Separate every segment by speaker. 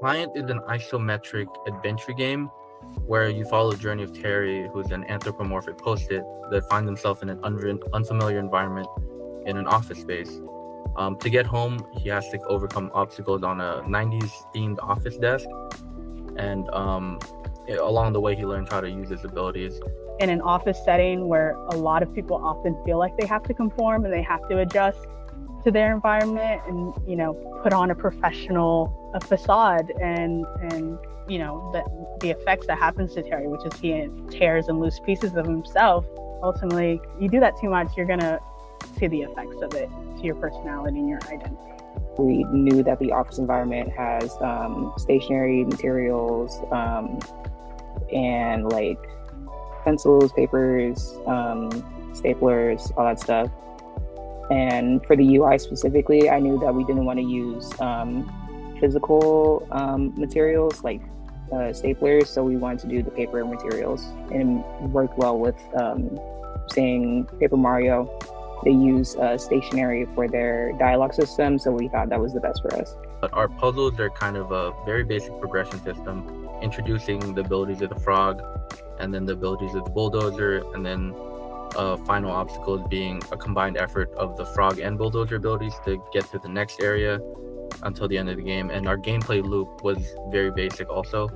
Speaker 1: Pliant is an isometric adventure game where you follow the journey of Terry, who's an anthropomorphic post-it that finds himself in an unfamiliar environment in an office space. To get home, he has to overcome obstacles on a 90s themed office desk, and along the way, he learns how to use his abilities.
Speaker 2: In an office setting where a lot of people often feel like they have to conform and they have to adjust to their environment and, put on a professional facade and the effects that happens to Terry, which is he tears and loose pieces of himself. Ultimately, you do that too much, you're going to see the effects of it to your personality and your identity.
Speaker 3: We knew that the office environment has stationary materials and like pencils, papers, staplers, all that stuff. And for the UI specifically, I knew that we didn't want to use physical materials like staplers, so we wanted to do the paper materials, and it worked well with saying Paper Mario. They use stationery for their dialogue system, so we thought that was the best for us.
Speaker 1: But our puzzles are kind of a very basic progression system, introducing the abilities of the frog, and then the abilities of the bulldozer, and then final obstacles being a combined effort of the frog and bulldozer abilities to get to the next area until the end of the game. And our gameplay loop was very basic also.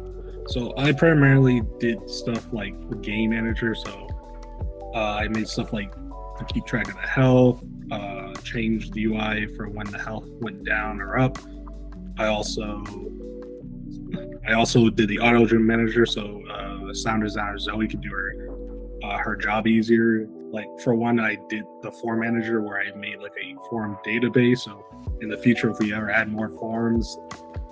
Speaker 4: So I primarily did stuff like the game manager. So I made stuff like to keep track of the health, change the UI for when the health went down or up. I also did the auto gym manager, so sound designer Zoe could do her job easier. Like for one, I did the form manager where I made like a form database. So in the future, if we ever add more forms,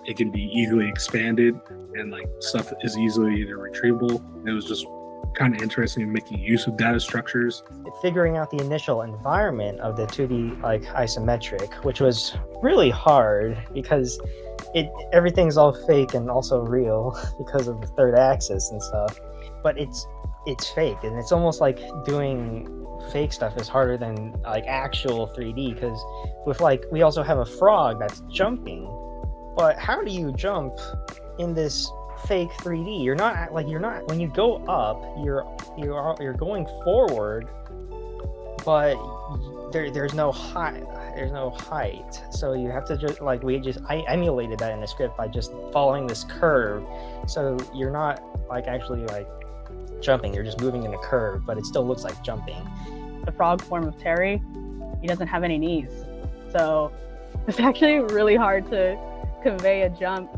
Speaker 4: it can be easily expanded and like stuff is easily retrievable. It was just kind of interesting in making use of data structures.
Speaker 5: Figuring out the initial environment of the 2D like isometric, which was really hard because everything's all fake and also real because of the third axis and stuff. But it's fake, and it's almost like doing fake stuff is harder than like actual 3D, because with like we also have a frog that's jumping, but how do you jump in this fake 3D? You're not when you go up, you're going forward, but there's no height. So you have to just I emulated that in the script by just following this curve. So you're not like actually like jumping, you're just moving in a curve, but it still looks like jumping.
Speaker 2: The frog form of Terry, he doesn't have any knees. So it's actually really hard to convey a jump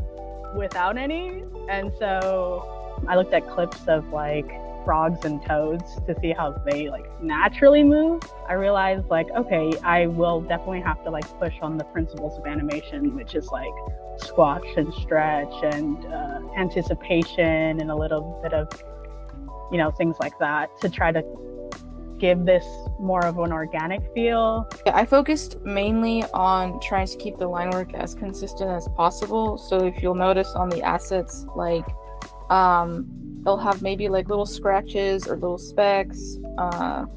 Speaker 2: without any. And so I looked at clips of like frogs and toads to see how they like naturally move. I realized like, okay, I will definitely have to like push on the principles of animation, which is like squash and stretch and anticipation and a little bit of, things like that to try to give this more of an organic feel.
Speaker 6: I focused mainly on trying to keep the line work as consistent as possible. So if you'll notice on the assets, like they'll have maybe like little scratches or little specks. That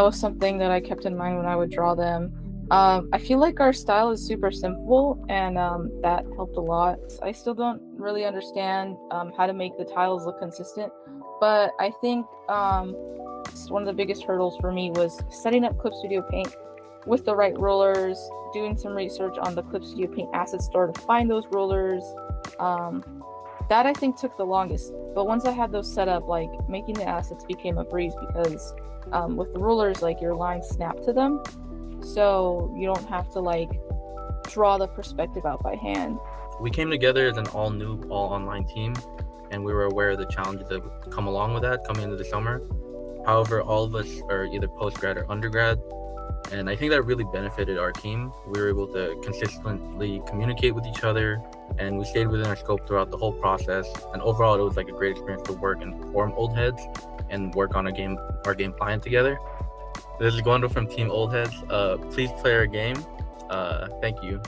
Speaker 6: was something that I kept in mind when I would draw them. I feel like our style is super simple, and that helped a lot. I still don't really understand how to make the tiles look consistent, but I think one of the biggest hurdles for me was setting up Clip Studio Paint with the right rollers, doing some research on the Clip Studio Paint asset store to find those rollers. That I think took the longest, but once I had those set up, like making the assets became a breeze, because with the rollers, like your lines snap to them, so you don't have to like draw the perspective out by hand.
Speaker 1: We came together as an all new, all online team, and we were aware of the challenges that would come along with that coming into the summer. However, all of us are either post-grad or undergrad, and I think that really benefited our team. We were able to consistently communicate with each other, and we stayed within our scope throughout the whole process. And overall, it was like a great experience to work and form Old Heads and work on our game Pliant together. This is Gwendol from Team Old Heads. Please play our game. Thank you.